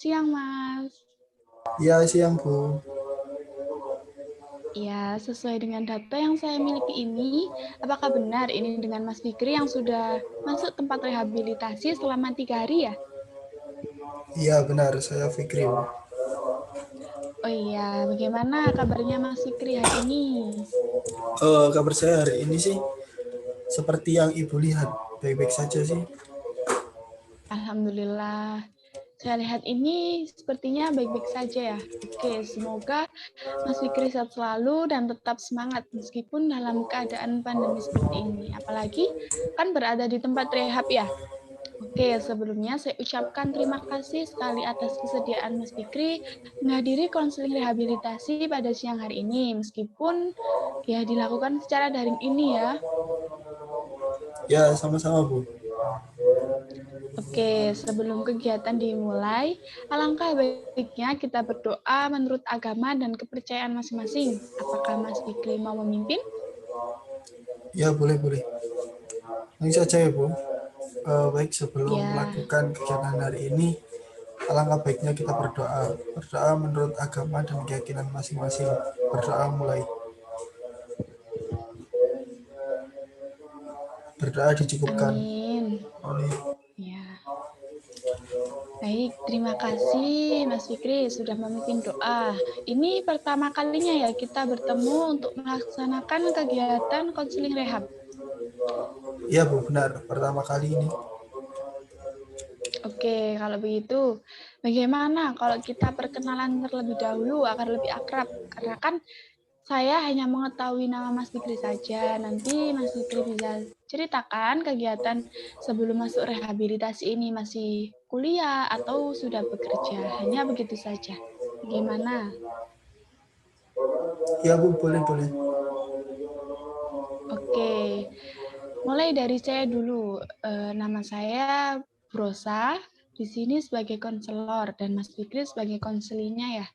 siang, Mas. Iya, siang, Bu. Ya, sesuai dengan data yang saya miliki ini, apakah benar ini dengan Mas Fikri yang sudah masuk tempat rehabilitasi selama 3 hari ya? Iya, benar. Saya Fikri, Bu. Oh iya, bagaimana kabarnya Mas Fikri hari ini? Kabar saya hari ini sih seperti yang Ibu lihat. Baik-baik saja sih. Alhamdulillah. Saya lihat ini sepertinya baik-baik saja ya. Oke, semoga Mas Fikri sehat selalu dan tetap semangat meskipun dalam keadaan pandemi seperti ini. Apalagi kan berada di tempat rehab ya. Oke, sebelumnya saya ucapkan terima kasih sekali atas kesediaan Mas Fikri menghadiri konseling rehabilitasi pada siang hari ini, meskipun ya dilakukan secara daring ini ya. Ya, sama-sama, Bu. Oke, sebelum kegiatan dimulai, alangkah baiknya kita berdoa menurut agama dan kepercayaan masing-masing. Apakah Mas Fikri mau memimpin? Ya, boleh-boleh. Langsung saja ya, Bu. Baik, sebelum Ya, melakukan kegiatan hari ini, alangkah baiknya kita berdoa. Berdoa menurut agama dan keyakinan masing-masing. Berdoa mulai. Berdoa dicukupkan. amin. Oleh Ya. Baik, terima kasih Mas Fikri sudah memimpin doa. Ini pertama kalinya ya kita bertemu untuk melaksanakan kegiatan konseling rehab. Iya, Bu, benar. Pertama kali ini. Oke, kalau begitu, bagaimana kalau kita perkenalan terlebih dahulu agar lebih akrab? Karena kan saya hanya mengetahui nama Mas Fikri saja. Nanti Mas Fikri bisa ceritakan kegiatan sebelum masuk rehabilitasi ini masih kuliah atau sudah bekerja. Hanya begitu saja. Bagaimana? Ya, Bu, boleh-boleh. Oke, mulai dari saya dulu. Nama saya Brosa, di sini sebagai konselor dan Mas Fikri sebagai konselinya ya.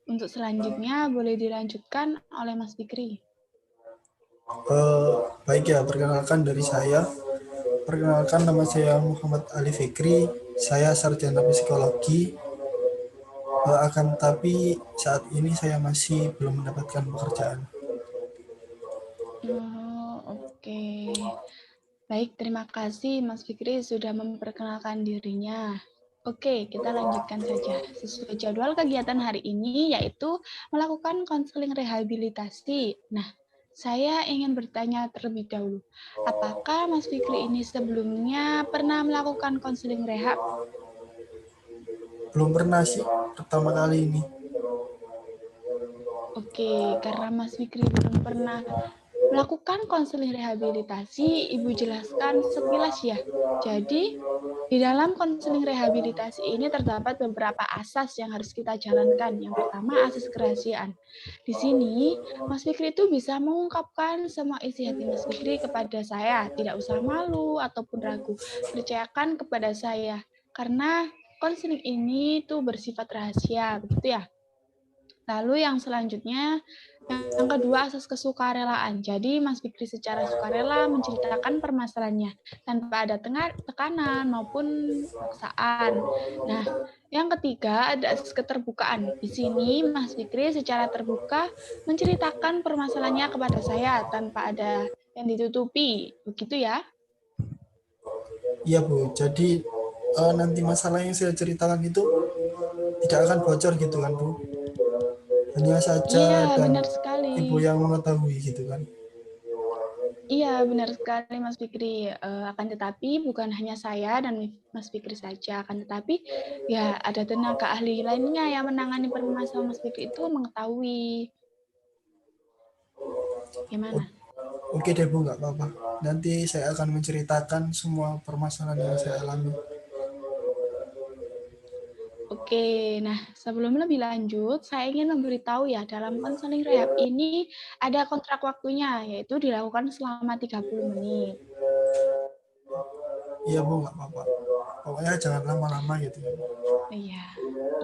Untuk selanjutnya boleh dilanjutkan oleh Mas Fikri. Baik ya, perkenalkan dari saya. Perkenalkan, nama saya Muhammad Ali Fikri. Saya sarjana psikologi. Akan tetapi saat ini saya masih belum mendapatkan pekerjaan. Oh, oke. Baik, terima kasih Mas Fikri sudah memperkenalkan dirinya. Oke, kita lanjutkan saja. Sesuai jadwal kegiatan hari ini, yaitu melakukan konseling rehabilitasi. Nah, saya ingin bertanya terlebih dahulu. Apakah Mas Fikri ini sebelumnya pernah melakukan konseling rehab? Belum pernah sih, pertama kali ini. Oke, karena Mas Fikri belum pernah melakukan konseling rehabilitasi, Ibu jelaskan sekilas ya. Jadi, di dalam konseling rehabilitasi ini terdapat beberapa asas yang harus kita jalankan. Yang pertama, asas kerahasiaan. Di sini, Mas Fikri itu bisa mengungkapkan semua isi hati Mas Fikri kepada saya. Tidak usah malu ataupun ragu. Percayakan kepada saya. Karena konseling ini tuh bersifat rahasia, begitu ya. Lalu yang selanjutnya, yang kedua asas kesukarelaan. Jadi Mas Fikri secara sukarela menceritakan permasalahannya tanpa ada tekanan maupun paksaan. Nah, yang ketiga ada asas keterbukaan. Di sini Mas Fikri secara terbuka menceritakan permasalahannya kepada saya tanpa ada yang ditutupi. Begitu ya? Iya, Bu, jadi nanti masalah yang saya ceritakan itu tidak akan bocor gitu kan, Bu. Hanya saja Iya, dan benar sekali. Ibu yang mengetahui gitu kan. Iya, benar sekali Mas Fikri. Akan tetapi bukan hanya saya dan Mas Fikri saja, akan tetapi ya ada tenaga ahli lainnya yang menangani permasalahan Mas Fikri itu mengetahui. O- Gimana? Oke deh, Bu, nggak apa-apa. Nanti saya akan menceritakan semua permasalahan yang saya alami. Oke, nah sebelum lebih lanjut, saya ingin memberitahu ya, dalam konseling rehab ini ada kontrak waktunya, yaitu dilakukan selama 30 menit. Iya, Bu, nggak apa-apa. Pokoknya jangan lama-lama gitu ya. Iya,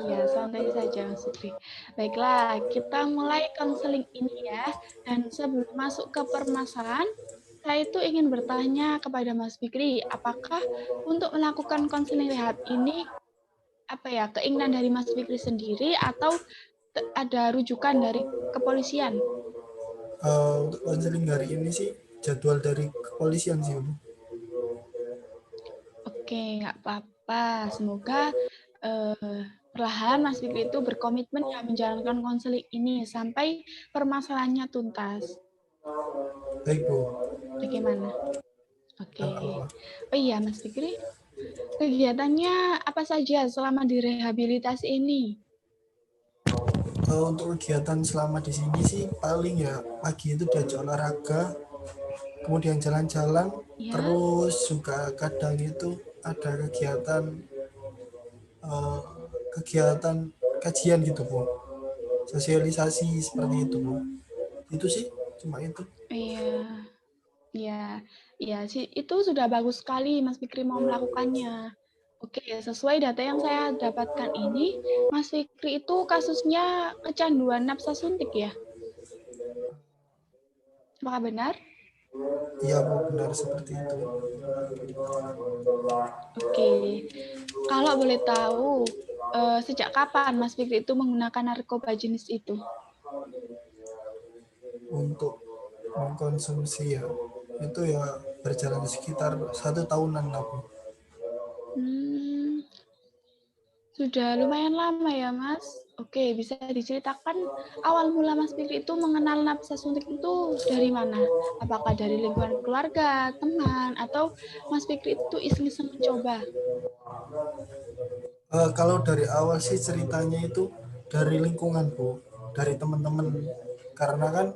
iya, santai saja Mas Fikri. Baiklah, kita mulai konseling ini ya. Dan sebelum masuk ke permasalahan, saya itu ingin bertanya kepada Mas Fikri, apakah untuk melakukan konseling rehab ini apa ya, keinginan dari Mas Fikri sendiri atau ada rujukan dari kepolisian? Untuk konseling hari ini sih jadwal dari kepolisian sih, Bu. Oke, nggak apa-apa. Semoga perlahan Mas Fikri itu berkomitmen ya menjalankan konseling ini sampai permasalahannya tuntas. Baik, Bu. Bagaimana? Nggak Oke. apa-apa. Oh iya, Mas Fikri, kegiatannya apa saja selama di rehabilitasi ini? Untuk kegiatan selama di sini sih paling ya pagi itu diajak olahraga, kemudian jalan-jalan, Ya, terus juga kadang itu ada eh, kegiatan kajian gitu, Bu. Sosialisasi seperti itu, Bu. Itu sih cuma itu. iya, iya, iya sih. Itu sudah bagus sekali, Mas Fikri mau melakukannya. Oke, sesuai data yang saya dapatkan ini, Mas Fikri itu kasusnya kecanduan nafsa suntik ya? Apakah benar? Iya, Bu, benar seperti itu. Oke, kalau boleh tahu, sejak kapan Mas Fikri itu menggunakan narkoba jenis itu? Untuk mengkonsumsi ya itu ya berjalan sekitar 1 tahunan lah, Bu. Hmm, sudah lumayan lama ya, Mas. Oke, bisa diceritakan awal mula Mas Fikri itu mengenal nafsa suntik itu dari mana? Apakah dari lingkungan keluarga, teman, atau Mas Fikri itu iseng-iseng mencoba? Kalau dari awal sih ceritanya itu dari lingkungan, Bu, dari teman-teman, karena kan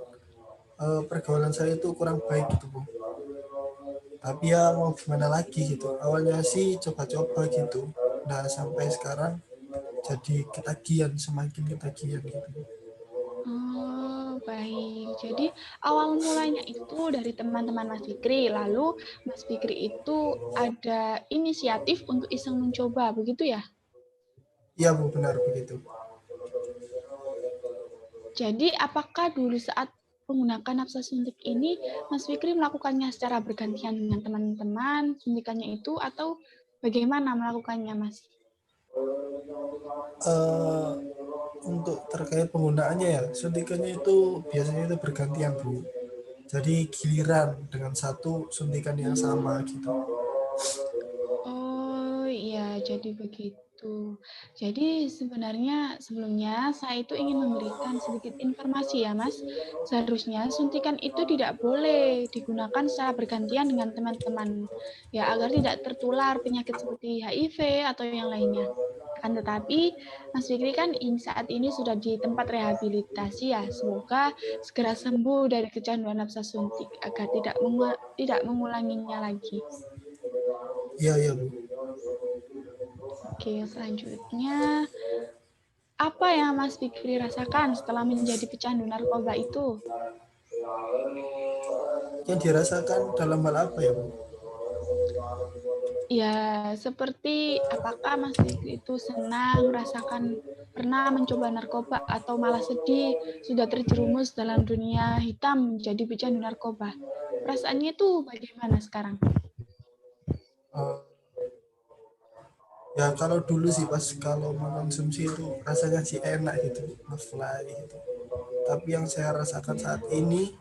pergaulan saya itu kurang baik gitu, Bu. Tapi ya mau gimana lagi gitu, awalnya sih coba-coba gitu, nah sampai sekarang jadi ketagihan, semakin ketagihan gitu. Oh, baik. Jadi awal mulanya itu dari teman-teman Mas Fikri, lalu Mas Fikri itu ada inisiatif untuk iseng mencoba, begitu ya? Iya, Bu, benar begitu. Jadi apakah dulu saat menggunakan nafsa suntik ini, Mas Fikri melakukannya secara bergantian dengan teman-teman, suntikannya itu, atau bagaimana melakukannya, Mas? eh untuk terkait penggunaannya ya, suntikannya itu biasanya itu bergantian, Bu. Jadi giliran dengan satu suntikan yang sama gitu. Oh iya, jadi begitu. Jadi sebenarnya sebelumnya saya itu ingin memberikan sedikit informasi ya, Mas. Seharusnya suntikan itu tidak boleh digunakan secara bergantian dengan teman-teman, ya agar tidak tertular penyakit seperti HIV atau yang lainnya. Kan tetapi Mas Fikri kan saat ini sudah di tempat rehabilitasi ya. Semoga segera sembuh dari kecanduan nafsa suntik agar tidak mengulanginya lagi. Iya, iya, Bu. Oke, selanjutnya apa yang Mas Fikri rasakan setelah menjadi pecandu narkoba itu? Yang dirasakan dalam hal apa ya, Bu? Ya, seperti apakah Mas Fikri itu senang merasakan pernah mencoba narkoba atau malah sedih sudah terjerumus dalam dunia hitam menjadi pecandu narkoba? Perasaannya itu bagaimana sekarang? Eh, Ya kalau dulu sih pas kalau mengkonsumsi itu rasanya sih enak gitu, ngefly gitu. Tapi yang saya rasakan Ya. saat ini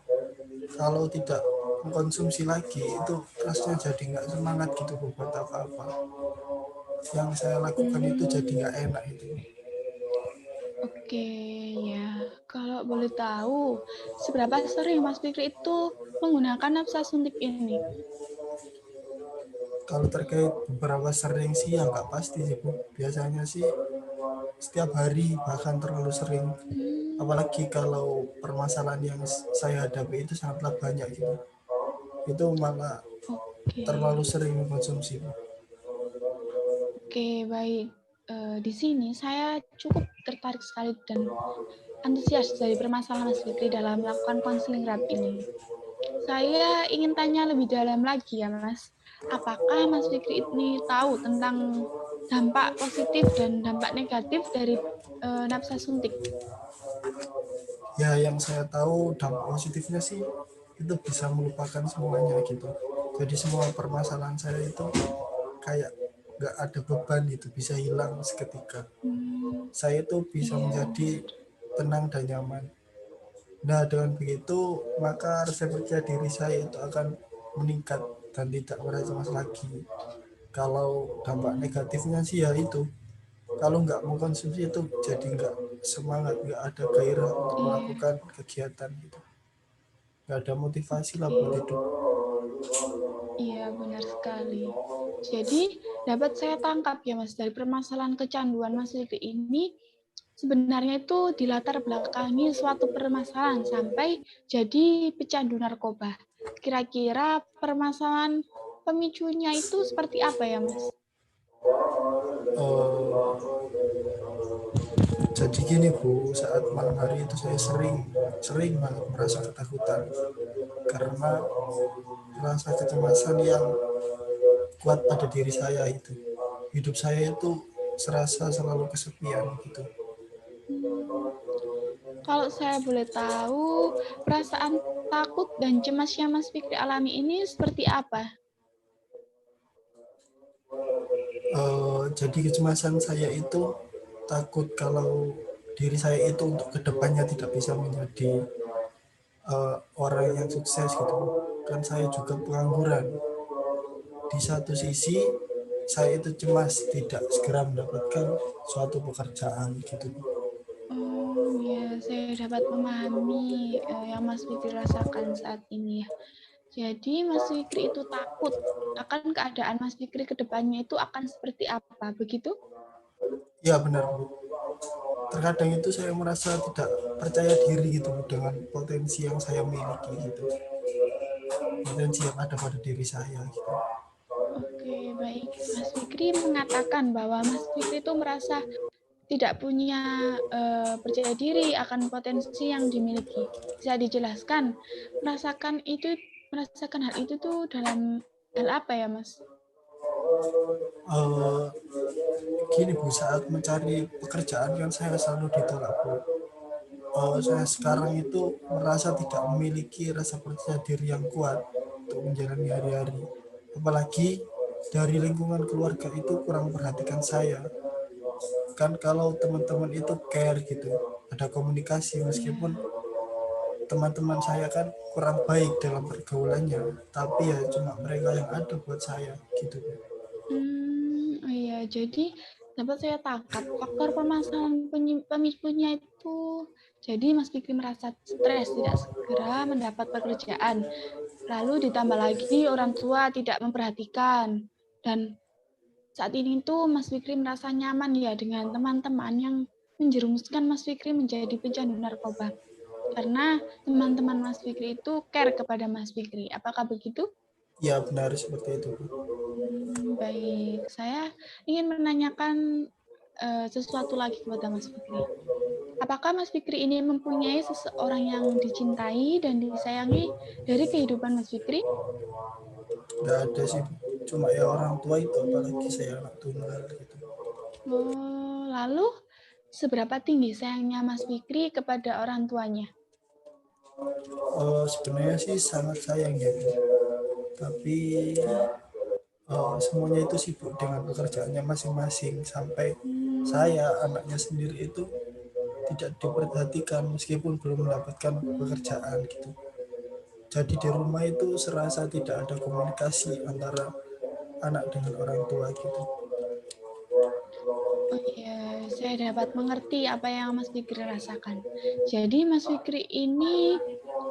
kalau tidak mengkonsumsi lagi itu rasanya jadi nggak semangat gitu, Bu, buat apa-apa. Yang saya lakukan itu jadi Hmm, nggak enak gitu. oke ya. Kalau boleh tahu, seberapa sering Mas Fikri itu menggunakan nafsa suntik ini? Kalau terkait beberapa sering sih ya nggak pasti sih, Bu. Biasanya sih setiap hari bahkan terlalu sering. Hmm, Apalagi kalau permasalahan yang saya hadapi itu sangatlah banyak gitu. Itu malah oke. terlalu sering mengkonsumsi, Bu. Oke, baik. Di sini saya cukup tertarik sekali dan antusias dari permasalahan Mas Fikri dalam melakukan konseling RAP ini. Saya ingin tanya lebih dalam lagi ya, Mas. Apakah Mas Fikri ini tahu tentang dampak positif dan dampak negatif dari nafsa suntik? Ya yang saya tahu dampak positifnya sih itu bisa melupakan semuanya gitu. Jadi semua permasalahan saya itu kayak nggak ada beban, itu bisa hilang seketika. Saya itu bisa menjadi tenang dan nyaman. Nah, dengan begitu maka rasa percaya diri saya itu akan meningkat dan tidak merasa cemas lagi. Kalau dampak negatifnya sih ya itu, kalau nggak mau konsumsi itu jadi nggak semangat, nggak ada gairah untuk Iya, melakukan kegiatan gitu, nggak ada motivasi lah oke. buat hidup. Iya, benar sekali. Jadi, dapat saya tangkap ya, Mas, dari permasalahan kecanduan Mas Fikri ini sebenarnya itu dilatar belakangi suatu permasalahan sampai jadi pecandu narkoba. Kira-kira permasalahan pemicunya itu seperti apa ya, Mas? Oh, jadi gini Bu, saat malam hari itu saya sering banget merasa ketakutan karena rasa kecemasan yang kuat pada diri saya itu. Hidup saya itu serasa selalu kesepian gitu. Hmm, Kalau saya boleh tahu, perasaan takut dan cemas yang Mas Fikri alami ini seperti apa? Jadi kecemasan saya itu takut kalau diri saya itu untuk kedepannya tidak bisa menjadi orang yang sukses gitu. Kan saya juga pengangguran. Di satu sisi saya itu cemas tidak segera mendapatkan suatu pekerjaan gitu. Oh ya, saya dapat memahami yang Mas Fikri rasakan saat ini ya. Jadi Mas Fikri itu takut akan keadaan Mas Fikri ke depannya itu akan seperti apa, begitu? Ya benar Bu. Terkadang itu saya merasa tidak percaya diri gitu dengan potensi yang saya miliki gitu. Potensi yang ada pada diri saya gitu. Oke, baik. Mas Fikri mengatakan bahwa Mas Fikri itu merasa tidak punya percaya diri akan potensi yang dimiliki. Bisa dijelaskan merasakan hal itu tuh dalam hal apa ya, Mas? Uh, Gini Bu, saat mencari pekerjaan kan saya selalu ditolak Bu. Saya sekarang itu merasa tidak memiliki rasa percaya diri yang kuat untuk menjalani hari-hari. Apalagi dari lingkungan keluarga itu kurang perhatikan saya. Kan kalau teman-teman itu care gitu, ada komunikasi meskipun Iya. teman-teman saya kan kurang baik dalam pergaulannya, tapi ya cuma mereka yang ada buat saya gitu. Oh iya, jadi dapat saya tangkap faktor permasalahan pemicunya itu. Jadi Mas Fikri merasa stres, tidak segera mendapat pekerjaan. Lalu ditambah lagi orang tua tidak memperhatikan. Dan saat ini tuh Mas Fikri merasa nyaman ya dengan teman-teman yang menjerumuskan Mas Fikri menjadi pecandu narkoba. Karena teman-teman Mas Fikri itu care kepada Mas Fikri. Apakah begitu? Ya benar seperti itu. Baik, saya ingin menanyakan sesuatu lagi kepada Mas Fikri. Apakah Mas Fikri ini mempunyai seseorang yang dicintai dan disayangi dari kehidupan Mas Fikri? Nggak ada sih, cuma ya orang tua itu, apalagi saya anak tunggal gitu. Oh, lalu seberapa tinggi sayangnya Mas Fikri kepada orang tuanya? Sebenarnya sih sangat sayang ya, tapi semuanya itu sibuk dengan pekerjaannya masing-masing sampai Hmm, saya anaknya sendiri itu tidak diperhatikan meskipun belum mendapatkan pekerjaan gitu. Jadi di rumah itu serasa tidak ada komunikasi antara anak dengan orang tua gitu. oh iya, saya dapat mengerti apa yang Mas Fikri rasakan. Jadi Mas Fikri ini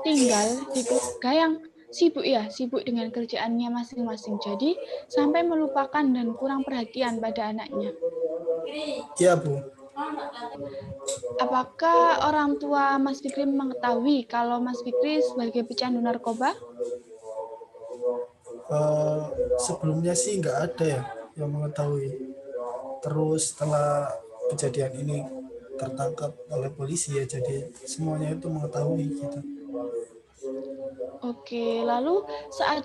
tinggal di keluarga yang sibuk ya, sibuk dengan kerjaannya masing-masing. Jadi sampai melupakan dan kurang perhatian pada anaknya. Iya Bu. Apakah orang tua Mas Fikri mengetahui kalau Mas Fikri sebagai pecandu narkoba? Eh, Sebelumnya sih nggak ada ya yang mengetahui. Terus setelah kejadian ini tertangkap oleh polisi ya, jadi semuanya itu mengetahui gitu. Oke, lalu saat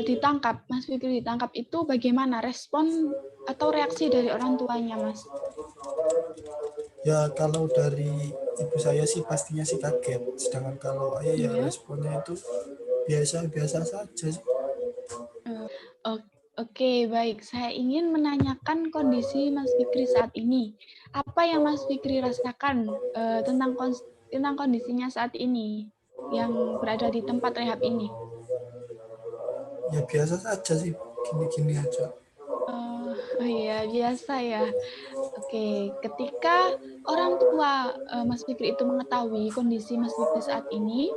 ditangkap, Mas Fikri ditangkap itu bagaimana respon atau reaksi dari orang tuanya, Mas? Ya kalau dari ibu saya sih pastinya sih kaget, sedangkan kalau ayah ya Iya. responnya itu biasa-biasa saja sih. Oke. Oke, baik. Saya ingin menanyakan kondisi Mas Fikri saat ini. Apa yang Mas Fikri rasakan tentang kondisinya saat ini yang berada di tempat rehab ini? Ya biasa saja sih, gini-gini aja. Oh iya, biasa ya. Oke, ketika orang tua Mas Fikri itu mengetahui kondisi Mas Fikri saat ini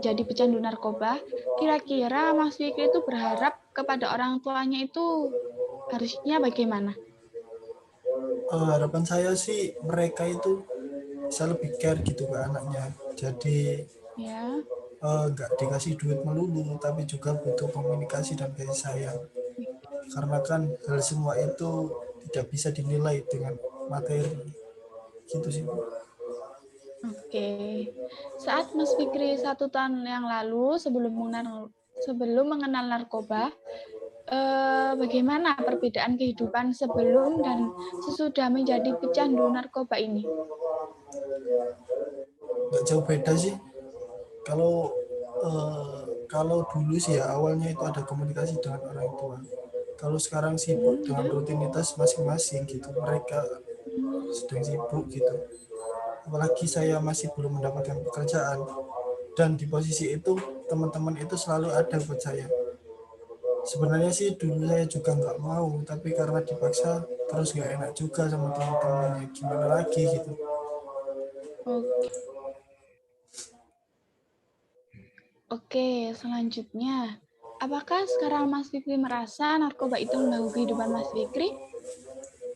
jadi pecandu narkoba, kira-kira Mas Fikri itu berharap kepada orang tuanya itu harusnya bagaimana? Harapan saya sih mereka itu bisa lebih care gitu ke anaknya. Jadi Ya. nggak dikasih duit melulu, tapi juga butuh komunikasi dan kasih sayang. Karena kan hal semua itu tidak bisa dinilai dengan materi. Gitu sih, Bu. Oke. Saat Mas Fikri 1 tahun yang lalu sebelum mengenal narkoba, bagaimana perbedaan kehidupan sebelum dan sesudah menjadi pecandu narkoba ini? Nggak jauh beda sih. Kalau kalau dulu sih ya awalnya itu ada komunikasi dengan orang tua. Kalau sekarang sibuk dengan Ya. rutinitas masing-masing gitu. Mereka sedang sibuk gitu. Apalagi saya masih belum mendapatkan pekerjaan, dan di posisi itu teman-teman itu selalu ada buat saya. Sebenarnya sih dulu saya juga nggak mau, tapi karena dipaksa terus nggak enak juga sama teman-temannya, gimana lagi gitu. Oke. Oke, selanjutnya. Apakah sekarang Mas Fikri merasa narkoba itu mengganggu kehidupan Mas Fikri?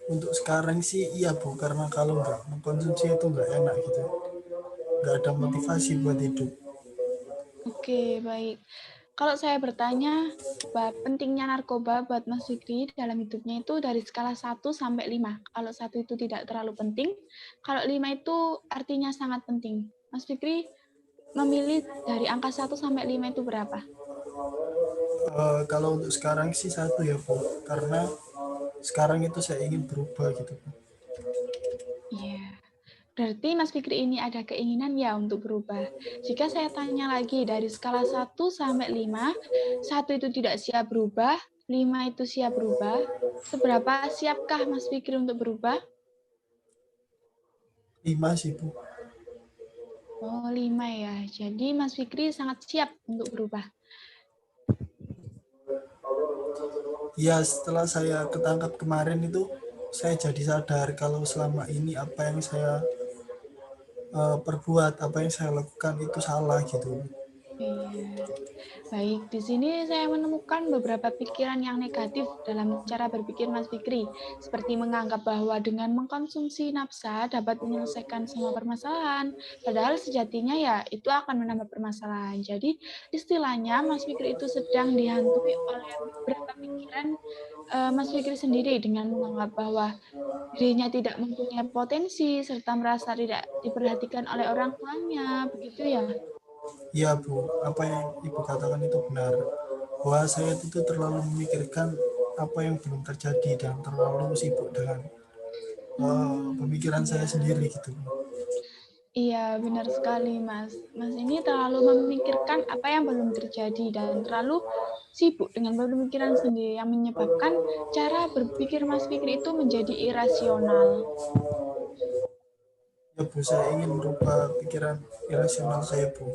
Untuk sekarang sih iya Bu, karena kalau nggak mengkonsumsi itu nggak enak gitu, nggak ada motivasi buat hidup. Oke, baik. Kalau saya bertanya, apa pentingnya narkoba buat Mas Fikri dalam hidupnya itu dari skala 1 sampai 5. Kalau 1 itu tidak terlalu penting, kalau 5 itu artinya sangat penting. Mas Fikri memilih dari angka 1 sampai 5 itu berapa? Kalau untuk sekarang sih satu ya Bu, karena sekarang itu saya ingin berubah gitu Bu. Iya. Berarti Mas Fikri ini ada keinginan ya untuk berubah. Jika saya tanya lagi dari skala 1 sampai 5, 1 itu tidak siap berubah, 5 itu siap berubah. Seberapa siapkah Mas Fikri untuk berubah? 5 sih Bu. Oh, 5 ya. Jadi Mas Fikri sangat siap untuk berubah. Ya setelah saya ketangkap kemarin itu saya jadi sadar kalau selama ini apa yang saya perbuat, apa yang saya lakukan itu salah gitu. Iya. Baik, di sini saya menemukan beberapa pikiran yang negatif dalam cara berpikir Mas Fikri, seperti menganggap bahwa dengan mengkonsumsi nafsa dapat menyelesaikan semua permasalahan, padahal sejatinya ya itu akan menambah permasalahan. Jadi istilahnya Mas Fikri itu sedang dihantui oleh beberapa pikiran Mas Fikri sendiri dengan menganggap bahwa dirinya tidak mempunyai potensi serta merasa tidak diperhatikan oleh orang tuanya, begitu ya? Iya Bu, apa yang Ibu katakan itu benar. Bahwa saya itu terlalu memikirkan apa yang belum terjadi dan terlalu sibuk dengan pemikiran Iya. saya sendiri gitu. Iya, benar sekali, Mas. Mas ini terlalu memikirkan apa yang belum terjadi dan terlalu sibuk dengan pemikiran sendiri yang menyebabkan cara berpikir Mas Fikri itu menjadi irasional. Ya Bu, saya ingin merubah pikiran irasional saya Bu.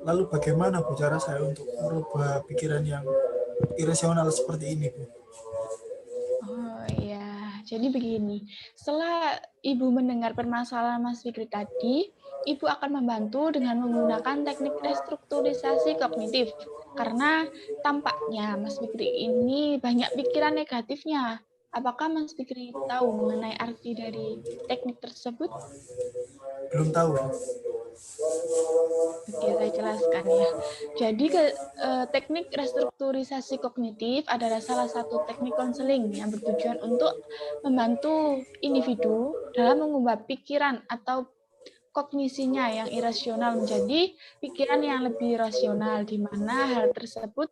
Lalu bagaimana Bu cara saya untuk merubah pikiran yang irasional seperti ini Bu? Oh iya, jadi begini. Setelah Ibu mendengar permasalahan Mas Fikri tadi, Ibu akan membantu dengan menggunakan teknik restrukturisasi kognitif. Karena tampaknya Mas Fikri ini banyak pikiran negatifnya. Apakah Mas Fikri tahu mengenai arti dari teknik tersebut? Belum tahu. Oke, saya jelaskan ya. Jadi teknik restrukturisasi kognitif adalah salah satu teknik konseling yang bertujuan untuk membantu individu dalam mengubah pikiran atau kognisinya yang irasional menjadi pikiran yang lebih rasional, di mana hal tersebut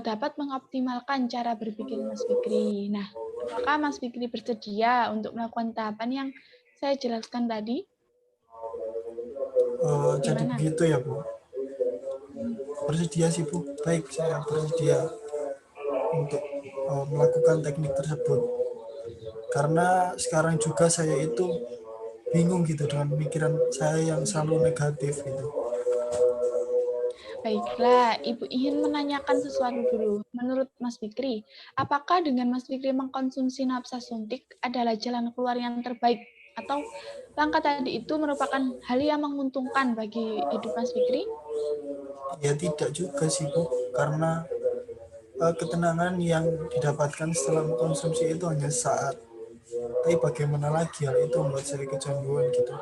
dapat mengoptimalkan cara berpikir Mas Fikri. Nah, apakah Mas Fikri bersedia untuk melakukan tahapan yang saya jelaskan tadi? Jadi Gimana? begitu ya Bu. Bersedia sih Bu, baik saya bersedia untuk melakukan teknik tersebut. Karena sekarang juga saya itu bingung gitu dengan pemikiran saya yang selalu negatif gitu. Baiklah, Ibu ingin menanyakan sesuatu dulu. Menurut Mas Fikri, apakah dengan Mas Fikri mengkonsumsi nafsa suntik adalah jalan keluar yang terbaik? Atau langkah tadi itu merupakan hal yang menguntungkan bagi hidup Mas Fikri? Ya tidak juga sih Bu, karena ketenangan yang didapatkan setelah mengkonsumsi itu hanya saat. Tapi bagaimana lagi hal itu membuat saya kecanduan gitu.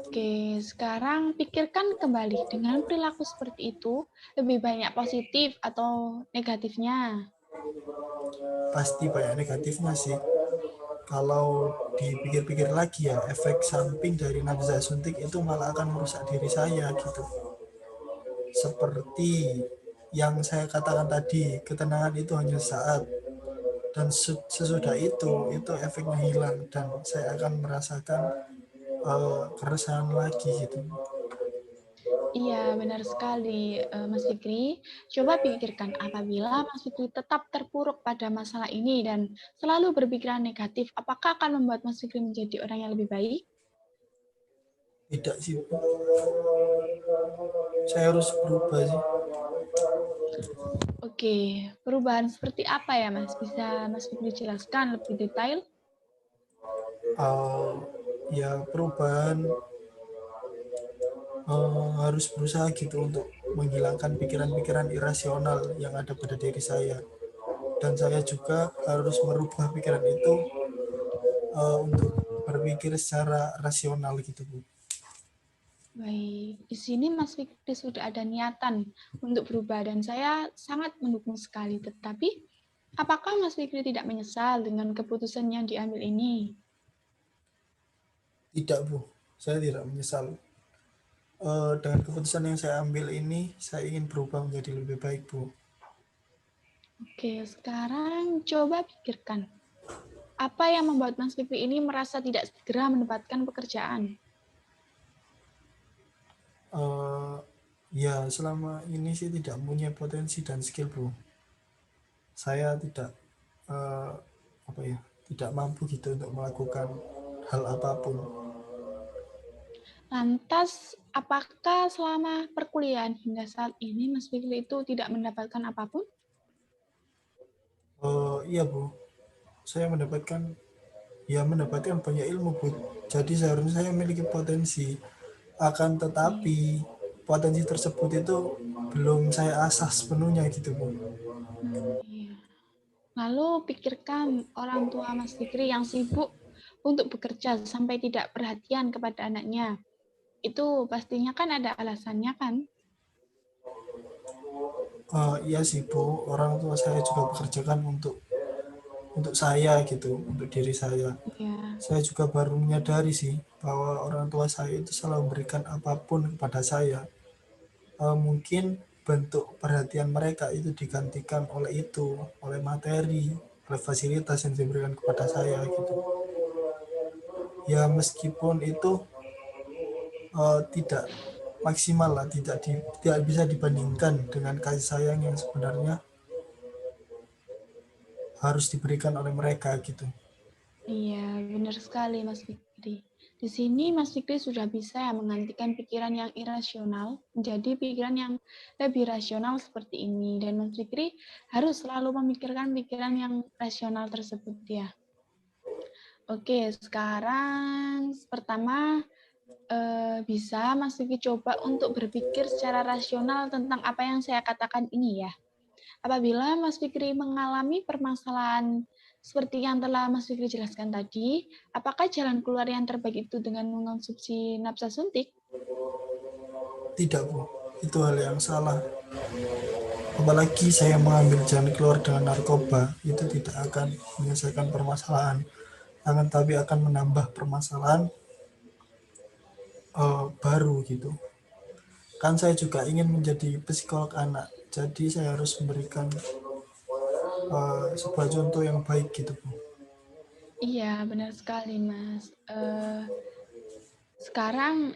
Oke, sekarang pikirkan kembali dengan perilaku seperti itu, lebih banyak positif atau negatifnya? Pasti banyak negatifnya sih. Kalau dipikir-pikir lagi ya, efek samping dari nafsa suntik itu malah akan merusak diri saya gitu. Seperti yang saya katakan tadi, ketenangan itu hanya saat, dan sesudah itu efeknya hilang dan saya akan merasakan keresahan lagi gitu. Iya, benar sekali, Mas Fikri. Coba pikirkan apabila Mas Fikri tetap terpuruk pada masalah ini dan selalu berpikiran negatif, apakah akan membuat Mas Fikri menjadi orang yang lebih baik? Tidak sih, saya harus berubah sih. Oke, perubahan seperti apa ya, Mas? Bisa Mas Fikri jelaskan lebih detail? uh, ya perubahan harus berusaha gitu untuk menghilangkan pikiran-pikiran irasional yang ada pada diri saya, dan saya juga harus merubah pikiran itu untuk berpikir secara rasional gitu Bu. Baik, di sini Mas Fikri sudah ada niatan untuk berubah dan saya sangat mendukung sekali. Tetapi, apakah Mas Fikri tidak menyesal dengan keputusan yang diambil ini? Tidak Bu, saya tidak menyesal. Dengan keputusan yang saya ambil ini saya ingin berubah menjadi lebih baik Bu. Oke, sekarang coba pikirkan. Apa yang membuat Mas Fikri ini merasa tidak segera mendapatkan pekerjaan? uh, ya selama ini sih tidak punya potensi dan skill Bu. Saya tidak uh, apa ya, tidak mampu gitu untuk melakukan hal apapun. Lantas, apakah selama perkuliahan hingga saat ini Mas Fikri itu tidak mendapatkan apapun? Iya Bu, saya mendapatkan banyak ilmu Bu. Jadi seharusnya saya memiliki potensi, akan Iya. tetapi potensi tersebut itu belum saya asah sepenuhnya gitu Bu. Iya. Lalu pikirkan orang tua Mas Fikri yang sibuk untuk bekerja sampai tidak perhatian kepada anaknya. Itu pastinya kan ada alasannya kan? Iya sih Bu, orang tua saya juga bekerjakan untuk saya gitu, untuk diri saya. Iya. Saya juga baru menyadari sih bahwa orang tua saya itu selalu memberikan apapun kepada saya. Mungkin bentuk perhatian mereka itu digantikan oleh materi, oleh fasilitas yang diberikan kepada saya gitu. Ya meskipun itu tidak maksimal lah, tidak bisa dibandingkan dengan kasih sayang yang sebenarnya harus diberikan oleh mereka gitu. Iya, benar sekali Mas Fikri. Di sini Mas Fikri sudah bisa menggantikan pikiran yang irasional menjadi pikiran yang lebih rasional seperti ini. Dan Mas Fikri harus selalu memikirkan pikiran yang rasional tersebut ya. Oke, sekarang pertama bisa Mas Fikri coba untuk berpikir secara rasional tentang apa yang saya katakan ini ya. Apabila Mas Fikri mengalami permasalahan seperti yang telah Mas Fikri jelaskan tadi, apakah jalan keluar yang terbaik itu dengan mengonsumsi nafsa suntik? Tidak Bu, itu hal yang salah. Apalagi saya mengambil jalan keluar dengan narkoba, itu tidak akan menyelesaikan permasalahan, akan tapi akan menambah permasalahan baru gitu. Kan saya juga ingin menjadi psikolog anak, jadi saya harus memberikan sebuah contoh yang baik gitu Bu. Iya, benar sekali Mas. Sekarang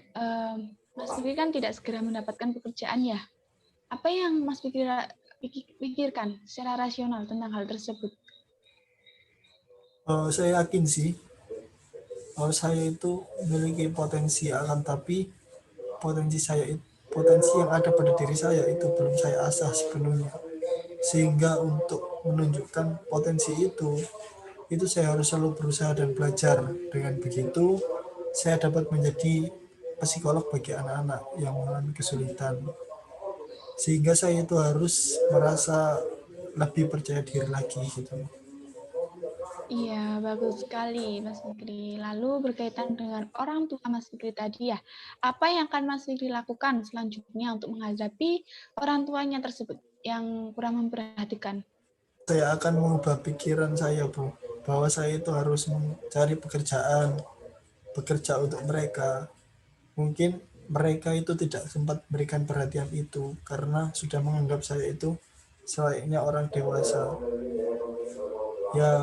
Mas Fikri kan tidak segera mendapatkan pekerjaan ya. Apa yang Mas pikirkan secara rasional tentang hal tersebut? Saya yakin sih, saya itu memiliki potensi, akan tapi potensi yang ada pada diri saya itu belum saya asah sepenuhnya. Sehingga untuk menunjukkan potensi itu saya harus selalu berusaha dan belajar. Dengan begitu, saya dapat menjadi psikolog bagi anak-anak yang mengalami kesulitan. Sehingga saya itu harus merasa lebih percaya diri lagi gitu. Iya, bagus sekali Mas Fikri. Lalu berkaitan dengan orang tua Mas Fikri tadi ya, apa yang akan Mas Fikri lakukan selanjutnya untuk menghadapi orang tuanya tersebut yang kurang memperhatikan? Saya akan mengubah pikiran saya, Bu, bahwa saya itu harus mencari pekerjaan, bekerja untuk mereka. Mungkin mereka itu tidak sempat berikan perhatian itu karena sudah menganggap saya itu selayaknya orang dewasa. Ya,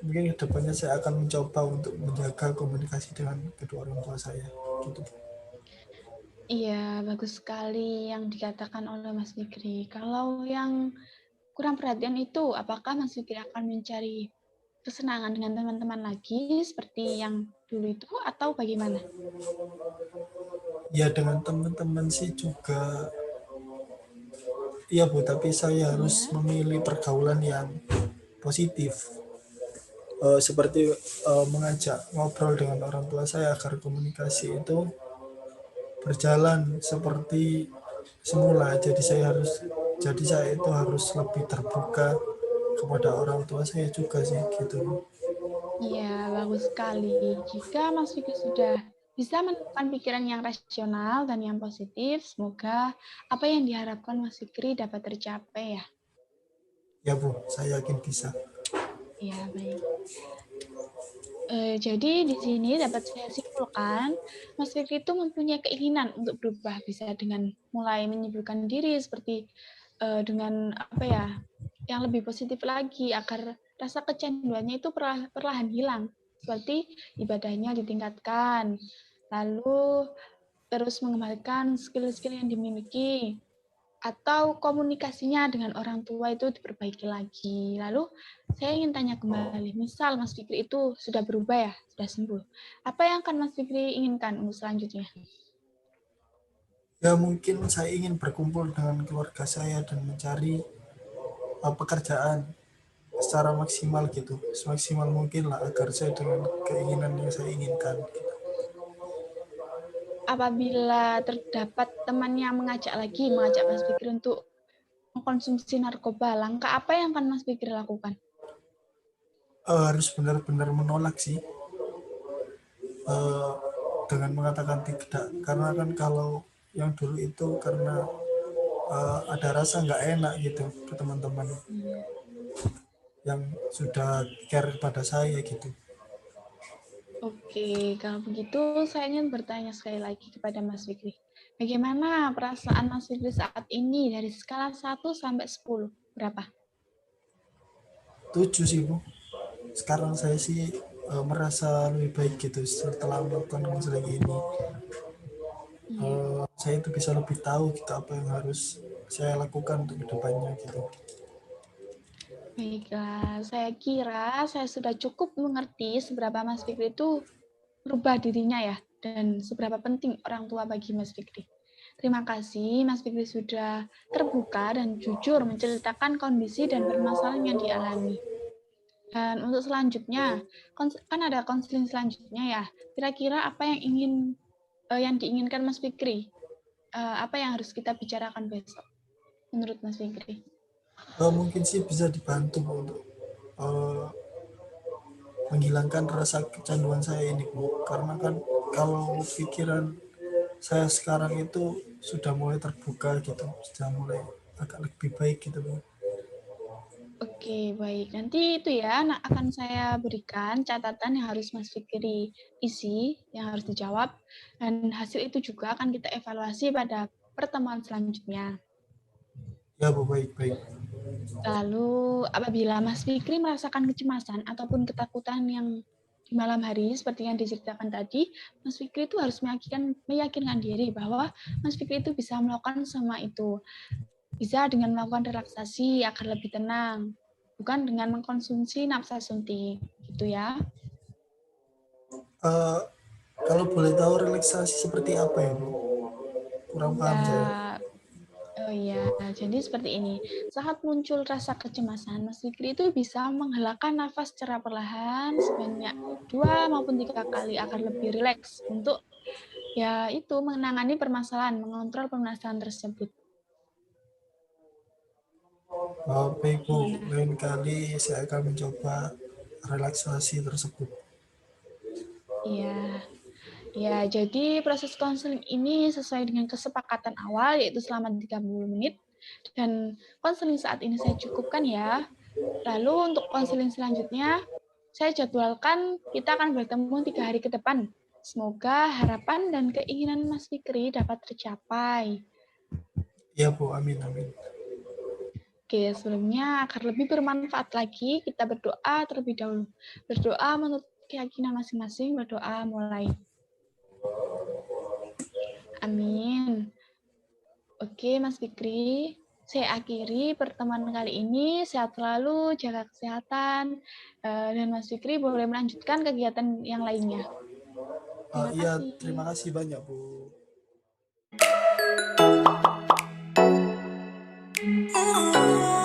mungkin kedepannya saya akan mencoba untuk menjaga komunikasi dengan kedua orang tua saya. Gitu. Iya, bagus sekali yang dikatakan oleh Mas Fikri. Kalau yang kurang perhatian itu, apakah Mas Fikri akan mencari kesenangan dengan teman-teman lagi seperti yang dulu itu atau bagaimana? Ya dengan teman-teman sih juga, iya Bu, tapi saya harus Iya. memilih pergaulan yang positif. Seperti mengajak ngobrol dengan orang tua saya agar komunikasi itu berjalan seperti semula. Jadi saya itu harus lebih terbuka kepada orang tua saya juga sih gitu. Iya, bagus sekali. Jika Mas Fikri sudah bisa menemukan pikiran yang rasional dan yang positif, semoga apa yang diharapkan Mas Fikri dapat tercapai ya. Ya Bu, saya yakin bisa. Ya, baik. Jadi di sini dapat saya simpulkan, Mas Fikri itu mempunyai keinginan untuk berubah, bisa dengan mulai menyibukkan diri seperti dengan apa ya, yang lebih positif lagi agar rasa kecanduannya itu perlahan hilang. Seperti ibadahnya ditingkatkan, lalu terus mengembalikan skill-skill yang dimiliki, atau komunikasinya dengan orang tua itu diperbaiki lagi. Lalu saya ingin tanya kembali, misal Mas Fikri itu sudah berubah ya, sudah sembuh. Apa yang akan Mas Fikri inginkan untuk selanjutnya? Ya mungkin saya ingin berkumpul dengan keluarga saya dan mencari pekerjaan secara maksimal gitu, semaksimal mungkin lah agar saya dengan keinginan yang saya inginkan. Apabila terdapat teman yang mengajak Mas Fikri untuk mengkonsumsi narkoba, langkah apa yang akan Mas Fikri lakukan? Harus benar-benar menolak sih, uh, dengan mengatakan tidak, karena kan kalau yang dulu itu karena ada rasa nggak enak gitu ke teman-teman Iya. yang sudah care pada saya gitu. Oke, kalau begitu saya ingin bertanya sekali lagi kepada Mas Fikri. Bagaimana perasaan Mas Fikri saat ini dari skala 1 sampai 10? Berapa? 7 sih Bu, sekarang saya sih merasa lebih baik gitu setelah melakukan konseling ini. Iya. Saya itu bisa lebih tahu gitu apa yang harus saya lakukan untuk kedepannya gitu. Baiklah, saya kira saya sudah cukup mengerti seberapa Mas Fikri itu berubah dirinya ya, dan seberapa penting orang tua bagi Mas Fikri. Terima kasih Mas Fikri sudah terbuka dan jujur menceritakan kondisi dan permasalahan yang dialami. Dan untuk selanjutnya, kan ada konseling selanjutnya ya. Kira-kira apa yang diinginkan Mas Fikri? Apa yang harus kita bicarakan besok menurut Mas Fikri? Mungkin sih bisa dibantu untuk uh, menghilangkan rasa kecanduan saya ini Bu, karena kan kalau pikiran saya sekarang itu sudah mulai terbuka gitu, sudah mulai agak lebih baik gitu Bu. Oke, baik. Nanti itu ya, akan saya berikan catatan yang harus Mas Fikri isi, yang harus dijawab. Dan hasil itu juga akan kita evaluasi pada pertemuan selanjutnya. Ya Bu, baik-baik. Lalu apabila Mas Fikri merasakan kecemasan ataupun ketakutan yang di malam hari seperti yang diceritakan tadi, Mas Fikri itu harus meyakinkan diri bahwa Mas Fikri itu bisa melakukan semua itu. Bisa dengan melakukan relaksasi agar lebih tenang, bukan dengan mengkonsumsi nafsa suntik, gitu ya. Kalau boleh tahu relaksasi seperti apa ya, Bu? Kurang paham saya. Oh iya, jadi seperti ini. Saat muncul rasa kecemasan, Mas Fikri itu bisa menghelakan nafas secara perlahan sebanyak 2 maupun 3 kali agar lebih rileks untuk ya itu menangani permasalahan, mengontrol permasalahan tersebut. Baik, Bu. Gimana? Lain kali saya akan mencoba relaksasi tersebut. Iya. Ya, jadi proses konseling ini sesuai dengan kesepakatan awal yaitu selama 30 menit dan konseling saat ini saya cukupkan ya. Lalu untuk konseling selanjutnya saya jadwalkan kita akan bertemu 3 hari ke depan. Semoga harapan dan keinginan Mas Fikri dapat tercapai. Iya, Bu. Amin, amin. Oke, sebelumnya agar lebih bermanfaat lagi, kita berdoa terlebih dahulu. Berdoa menurut keyakinan masing-masing, berdoa mulai. Amin. Oke, Mas Fikri. Saya akhiri pertemuan kali ini. Sehat selalu, jaga kesehatan. Dan Mas Fikri boleh melanjutkan kegiatan yang lainnya. Terima Iya, kasih. terima kasih banyak, Bu. Oh